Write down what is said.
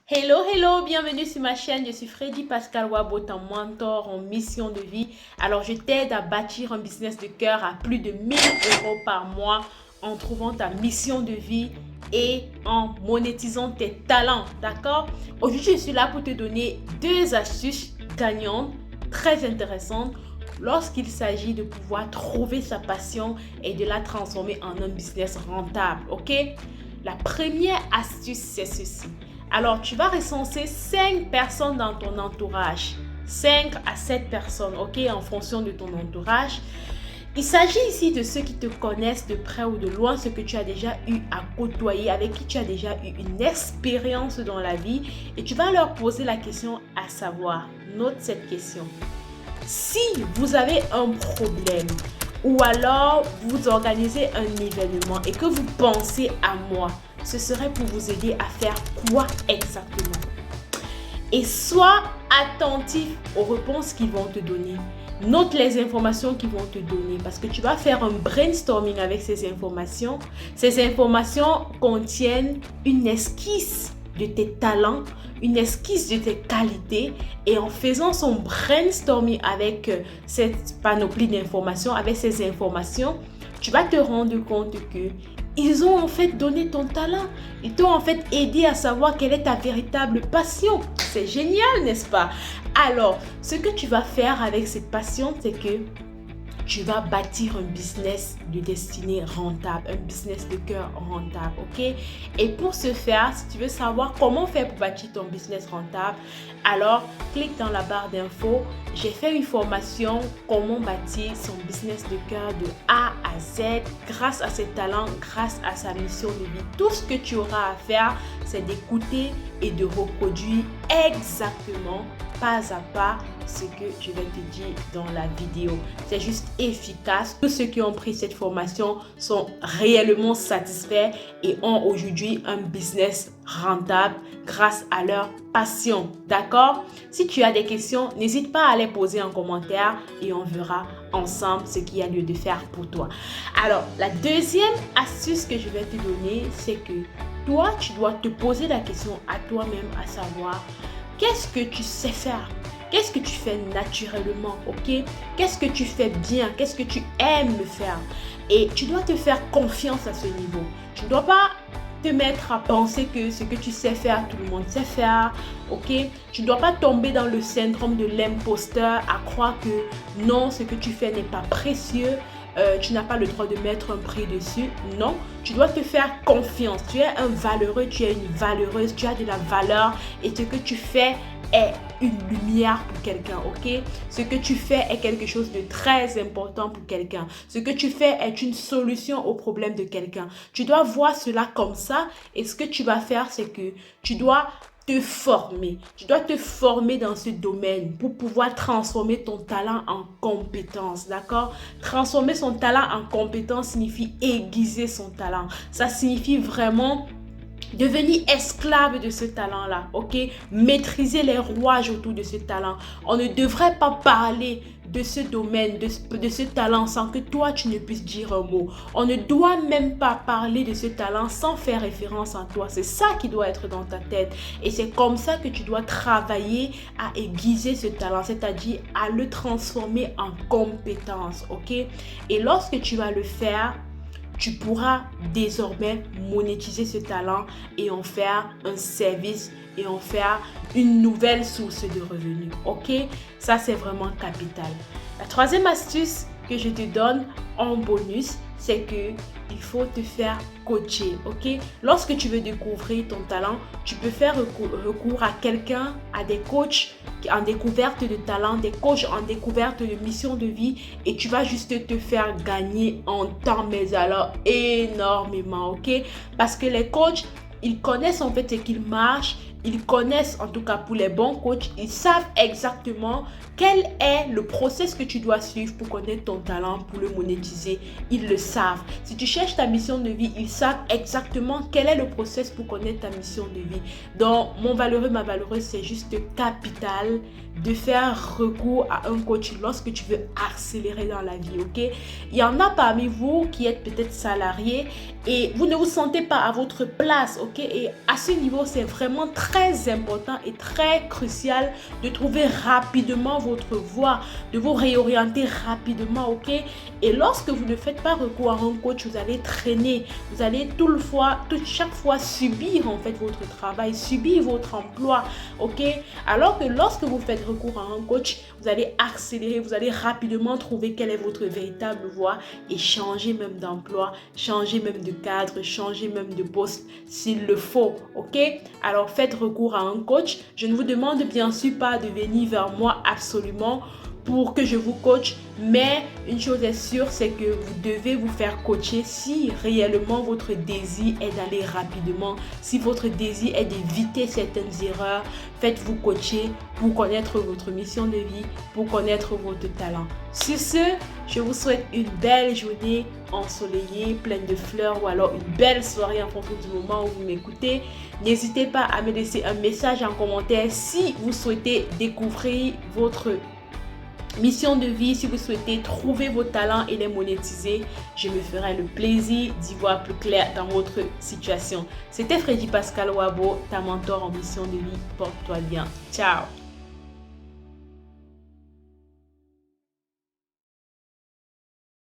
Hello, hello, bienvenue sur ma chaîne. Je suis Freddy Pascal Wabo, ton mentor en mission de vie. Alors, je t'aide à bâtir un business de cœur à plus de 1 000 € par mois en trouvant ta mission de vie et en monétisant tes talents. D'accord? Aujourd'hui, je suis là pour te donner 2 astuces gagnantes très intéressantes lorsqu'il s'agit de pouvoir trouver sa passion et de la transformer en un business rentable. Ok? La première astuce, c'est ceci. Alors, tu vas recenser 5 personnes dans ton entourage. 5 à 7 personnes, ok, en fonction de ton entourage. Il s'agit ici de ceux qui te connaissent de près ou de loin, ceux que tu as déjà eu à côtoyer, avec qui tu as déjà eu une expérience dans la vie. Et tu vas leur poser la question à savoir, note cette question. Si vous avez un problème ou alors vous organisez un événement et que vous pensez à moi, ce serait pour vous aider à faire quoi exactement? Et sois attentif aux réponses qu'ils vont te donner. Note les informations qu'ils vont te donner parce que tu vas faire un brainstorming avec ces informations. Ces informations contiennent une esquisse de tes talents, une esquisse de tes qualités, et en faisant son brainstorming avec cette panoplie d'informations, avec ces informations, tu vas te rendre compte que ils ont en fait donné ton talent. Ils t'ont en fait aidé à savoir quelle est ta véritable passion. C'est génial, n'est-ce pas? Alors, ce que tu vas faire avec cette passion, c'est que tu vas bâtir un business de destinée rentable, un business de cœur rentable, ok? Et pour ce faire, si tu veux savoir comment faire pour bâtir ton business rentable, alors clique dans la barre d'infos. J'ai fait une formation comment bâtir son business de cœur de A à Z grâce à ses talents, grâce à sa mission de vie. Tout ce que tu auras à faire, c'est d'écouter et de reproduire exactement pas à pas ce que je vais te dire dans la vidéo. C'est juste efficace. Tous ceux qui ont pris cette formation sont réellement satisfaits et ont aujourd'hui un business rentable grâce à leur passion. D'accord? Si tu as des questions, n'hésite pas à les poser en commentaire et on verra ensemble ce qu'il y a lieu de faire pour toi. Alors, la deuxième astuce que je vais te donner, c'est que toi, tu dois te poser la question à toi-même, à savoir, qu'est-ce que tu sais faire? Qu'est-ce que tu fais naturellement, ok? Qu'est-ce que tu fais bien? Qu'est-ce que tu aimes faire? Et tu dois te faire confiance à ce niveau. Tu ne dois pas te mettre à penser que ce que tu sais faire, tout le monde sait faire, ok? Tu ne dois pas tomber dans le syndrome de l'imposteur, à croire que non, ce que tu fais n'est pas précieux. Tu n'as pas le droit de mettre un prix dessus. Non, tu dois te faire confiance. Tu es un valeureux, tu es une valeureuse, tu as de la valeur et ce que tu fais est une lumière pour quelqu'un, ok? Ce que tu fais est quelque chose de très important pour quelqu'un. Ce que tu fais est une solution au problème de quelqu'un. Tu dois voir cela comme ça et ce que tu vas faire, c'est que tu dois te former. Tu dois te former dans ce domaine pour pouvoir transformer ton talent en compétence, d'accord? Transformer son talent en compétence signifie aiguiser son talent. Ça signifie vraiment devenir esclave de ce talent-là, ok? Maîtriser les rouages autour de ce talent. On ne devrait pas parler de ce domaine, de ce talent sans que toi, tu ne puisses dire un mot. On ne doit même pas parler de ce talent sans faire référence à toi. C'est ça qui doit être dans ta tête. Et c'est comme ça que tu dois travailler à aiguiser ce talent, c'est-à-dire à le transformer en compétence, ok? Et lorsque tu vas le faire, tu pourras désormais monétiser ce talent et en faire un service et en faire une nouvelle source de revenus. Ok? Ça, c'est vraiment capital. La troisième astuce que je te donne en bonus, c'est que il faut te faire coacher, ok? Lorsque tu veux découvrir ton talent, tu peux faire recours à quelqu'un, à des coachs en découverte de talent, des coachs en découverte de mission de vie et tu vas juste te faire gagner en temps, mais alors énormément, ok? Parce que les coachs, ils connaissent en fait ce qu'il marche. Ils connaissent, en tout cas pour les bons coachs, ils savent exactement quel est le process que tu dois suivre pour connaître ton talent, pour le monétiser. Ils le savent. Si tu cherches ta mission de vie, ils savent exactement quel est le process pour connaître ta mission de vie. Donc, mon valeureux, ma valeureuse, c'est juste capital de faire recours à un coach lorsque tu veux accélérer dans la vie, ok? Il y en a parmi vous qui êtes peut-être salariés et vous ne vous sentez pas à votre place, ok? ok? Et à ce niveau, c'est vraiment très important et très crucial de trouver rapidement votre voie, de vous réorienter rapidement, ok? Et lorsque vous ne faites pas recours à un coach, vous allez traîner, vous allez chaque fois subir en fait votre travail, subir votre emploi, ok? Alors que lorsque vous faites recours à un coach, vous allez accélérer, vous allez rapidement trouver quelle est votre véritable voie et changer même d'emploi, changer même de cadre, changer même de poste s'il le faut, ok? Alors faites recours à un coach. Je ne vous demande bien sûr pas de venir vers moi absolument pour que je vous coach, mais une chose est sûre, c'est que vous devez vous faire coacher si réellement votre désir est d'aller rapidement, si votre désir est d'éviter certaines erreurs. Faites-vous coacher pour connaître votre mission de vie, pour connaître votre talent. Sur ce, je vous souhaite une belle journée ensoleillée, pleine de fleurs, ou alors une belle soirée en fonction du moment où vous m'écoutez. N'hésitez pas à me laisser un message en commentaire si vous souhaitez découvrir votre mission de vie, si vous souhaitez trouver vos talents et les monétiser. Je me ferai le plaisir d'y voir plus clair dans votre situation. C'était Freddy Pascal Wabo, ta mentor en mission de vie. Porte-toi bien. Ciao.